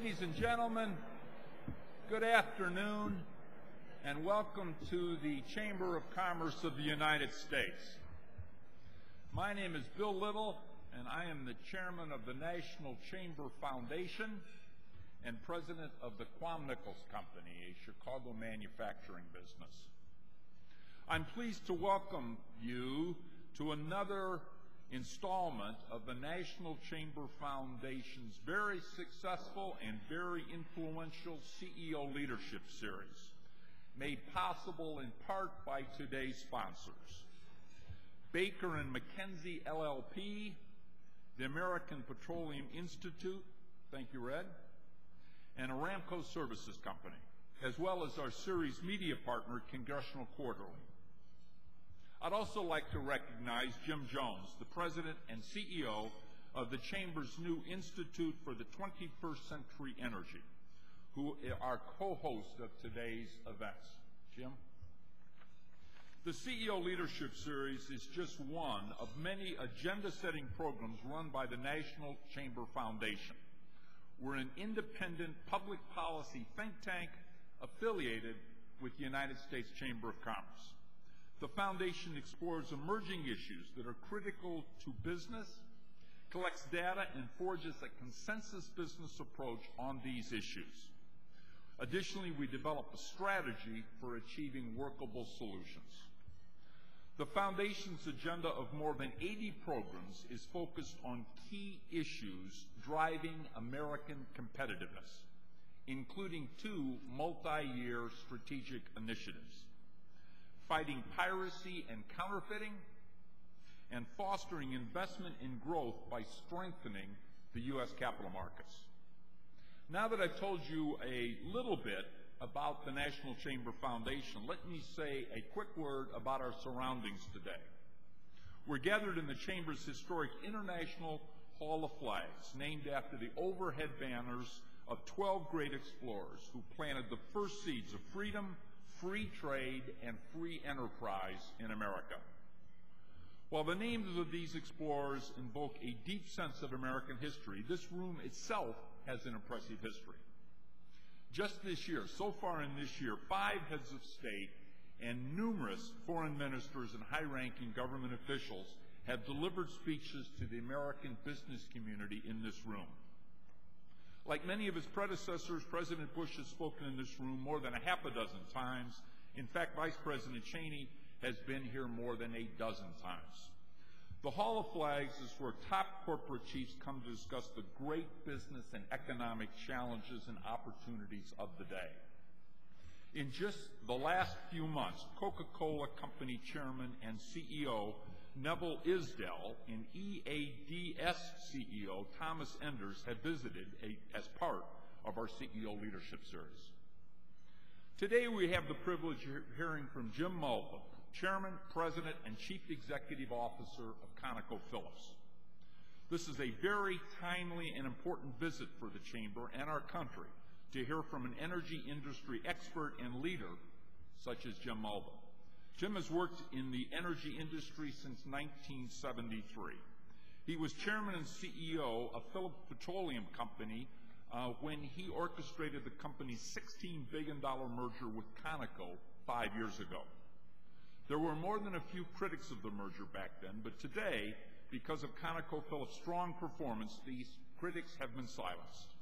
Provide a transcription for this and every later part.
Ladies and gentlemen, good afternoon and welcome to the Chamber of Commerce of the United States. My name is Bill Little and I am the chairman of the National Chamber Foundation and president of the Quam-Nichols Company, a Chicago manufacturing business. I'm pleased to welcome you to another installment of the National Chamber Foundation's very successful and very influential CEO Leadership Series, made possible in part by today's sponsors: Baker & McKenzie LLP, the American Petroleum Institute, thank you, Red, and Aramco Services Company, as well as our series media partner, Congressional Quarterly. I'd also like to recognize Jim Jones, the President and CEO of the Chamber's new Institute for the 21st Century Energy, who are co-host of today's events. Jim? The CEO Leadership Series is just one of many agenda-setting programs run by the National Chamber Foundation. We're an independent public policy think tank affiliated with the United States Chamber of Commerce. The Foundation explores emerging issues that are critical to business, collects data, and forges a consensus business approach on these issues. Additionally, we develop a strategy for achieving workable solutions. The Foundation's agenda of more than 80 programs is focused on key issues driving American competitiveness, including 2 multi-year strategic initiatives: fighting piracy and counterfeiting, and fostering investment and growth by strengthening the U.S. capital markets. Now that I've told you a little bit about the National Chamber Foundation, let me say a quick word about our surroundings today. We're gathered in the Chamber's historic International Hall of Flags, named after the overhead banners of 12 great explorers who planted the first seeds of freedom, free trade, and free enterprise in America. While the names of these explorers invoke a deep sense of American history, this room itself has an impressive history. Just this year, so far in this year, 5 heads of state and numerous foreign ministers and high-ranking government officials have delivered speeches to the American business community in this room. Like many of his predecessors, President Bush has spoken in this room more than 6 times. In fact, Vice President Cheney has been here more than 12 times. The Hall of Flags is where top corporate chiefs come to discuss the great business and economic challenges and opportunities of the day. In just the last few months, Coca-Cola Company Chairman and CEO Neville Isdell and EADS CEO Thomas Enders have visited as part of our CEO Leadership Series. Today we have the privilege of hearing from Jim Mulva, Chairman, President, and Chief Executive Officer of ConocoPhillips. This is a very timely and important visit for the Chamber and our country to hear from an energy industry expert and leader such as Jim Mulva. Jim has worked in the energy industry since 1973. He was chairman and CEO of Phillips Petroleum Company when he orchestrated the company's $16 billion merger with Conoco 5 years ago. There were more than a few critics of the merger back then, but today, because of ConocoPhillips' strong performance, these critics have been silenced.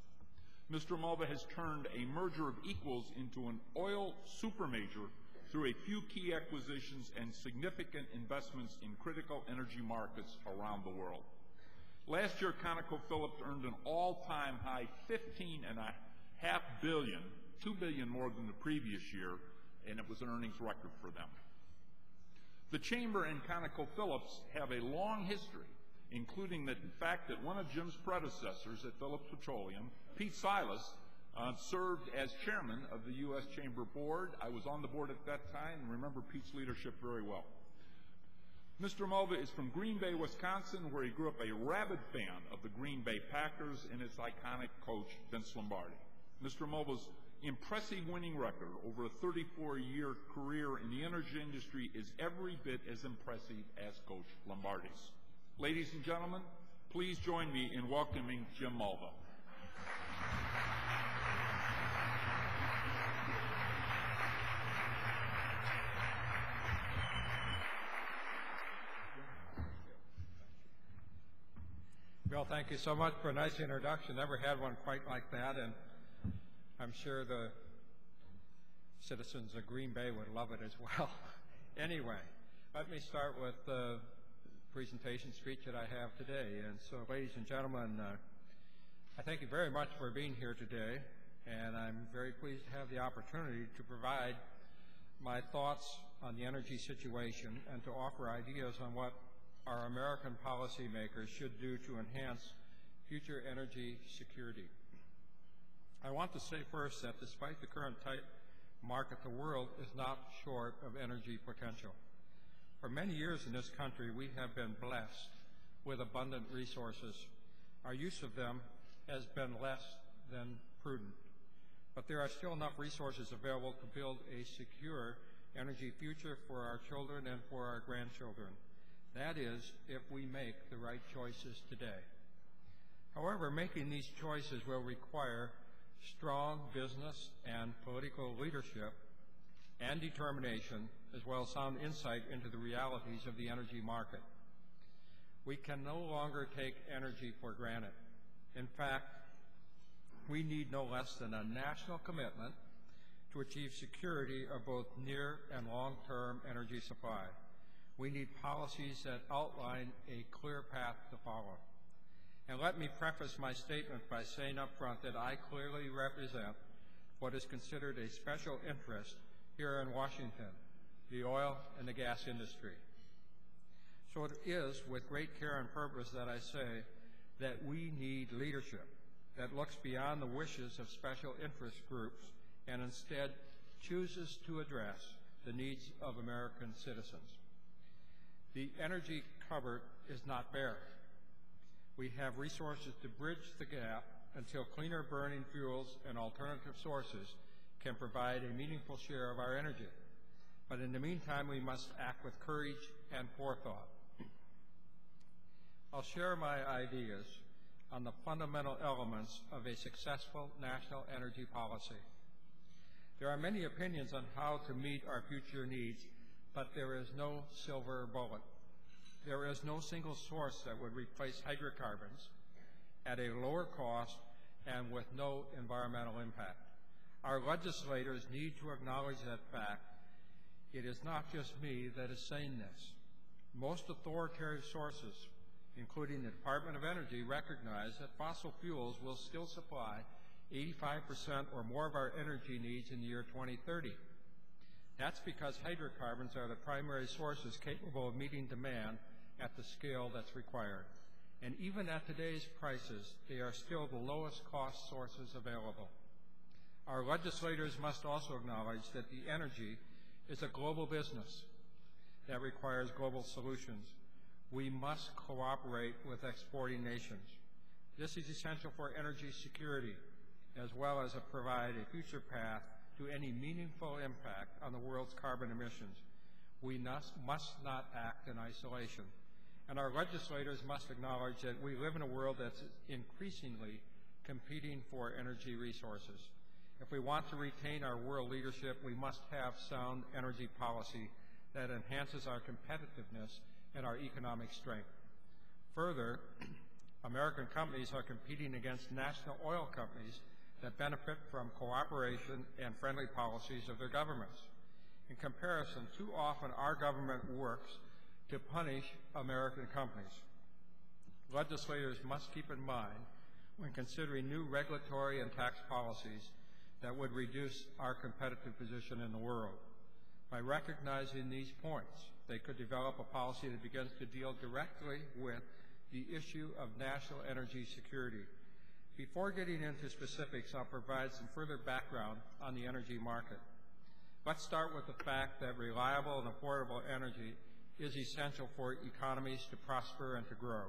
Mr. Mulva has turned a merger of equals into an oil supermajor through a few key acquisitions and significant investments in critical energy markets around the world. Last year, ConocoPhillips earned an all-time high $15.5 billion, $2 billion more than the previous year, and it was an earnings record for them. The Chamber and ConocoPhillips have a long history, including the fact that one of Jim's predecessors at Phillips Petroleum, Pete Silas, served as chairman of the U.S. Chamber Board. I was on the board at that time and remember Pete's leadership very well. Mr. Mulva is from Green Bay, Wisconsin, where he grew up a rabid fan of the Green Bay Packers and its iconic coach, Vince Lombardi. Mr. Mulva's impressive winning record over a 34-year career in the energy industry is every bit as impressive as Coach Lombardi's. Ladies and gentlemen, please join me in welcoming Jim Mulva. Bill, thank you so much for a nice introduction. Never had one quite like that, and I'm sure the citizens of Green Bay would love it as well. Anyway, let me start with the presentation speech that I have today. And so, ladies and gentlemen, I thank you very much for being here today, and I'm very pleased to have the opportunity to provide my thoughts on the energy situation and to offer ideas on what our American policymakers should do to enhance future energy security. I want to say first that despite the current tight market, the world is not short of energy potential. For many years in this country, we have been blessed with abundant resources. Our use of them has been less than prudent, but there are still enough resources available to build a secure energy future for our children and for our grandchildren. That is, if we make the right choices today. However, making these choices will require strong business and political leadership and determination, as well as sound insight into the realities of the energy market. We can no longer take energy for granted. In fact, we need no less than a national commitment to achieve security of both near and long-term energy supply. We need policies that outline a clear path to follow. And let me preface my statement by saying up front that I clearly represent what is considered a special interest here in Washington, the oil and the gas industry. So it is with great care and purpose that I say that we need leadership that looks beyond the wishes of special interest groups and instead chooses to address the needs of American citizens. The energy cupboard is not bare. We have resources to bridge the gap until cleaner burning fuels and alternative sources can provide a meaningful share of our energy. But in the meantime, we must act with courage and forethought. I'll share my ideas on the fundamental elements of a successful national energy policy. There are many opinions on how to meet our future needs, but there is no silver bullet. There is no single source that would replace hydrocarbons at a lower cost and with no environmental impact. Our legislators need to acknowledge that fact. It is not just me that is saying this. Most authoritative sources, including the Department of Energy, recognize that fossil fuels will still supply 85% or more of our energy needs in the year 2030. That's because hydrocarbons are the primary sources capable of meeting demand at the scale that's required. And even at today's prices, they are still the lowest cost sources available. Our legislators must also acknowledge that the energy is a global business that requires global solutions. We must cooperate with exporting nations. This is essential for energy security, as well as to provide a future path to any meaningful impact on the world's carbon emissions. We must not act in isolation. And our legislators must acknowledge that we live in a world that's increasingly competing for energy resources. If we want to retain our world leadership, we must have sound energy policy that enhances our competitiveness and our economic strength. Further, American companies are competing against national oil companies that benefit from cooperation and friendly policies of their governments. In comparison, too often our government works to punish American companies. Legislators must keep in mind, when considering new regulatory and tax policies, that would reduce our competitive position in the world. By recognizing these points, they could develop a policy that begins to deal directly with the issue of national energy security. Before getting into specifics, I'll provide some further background on the energy market. Let's start with the fact that reliable and affordable energy is essential for economies to prosper and to grow.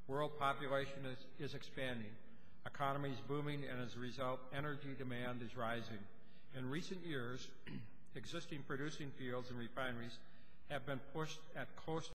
World population is expanding, economies booming, and as a result, energy demand is rising. In recent years, existing producing fields and refineries have been pushed at close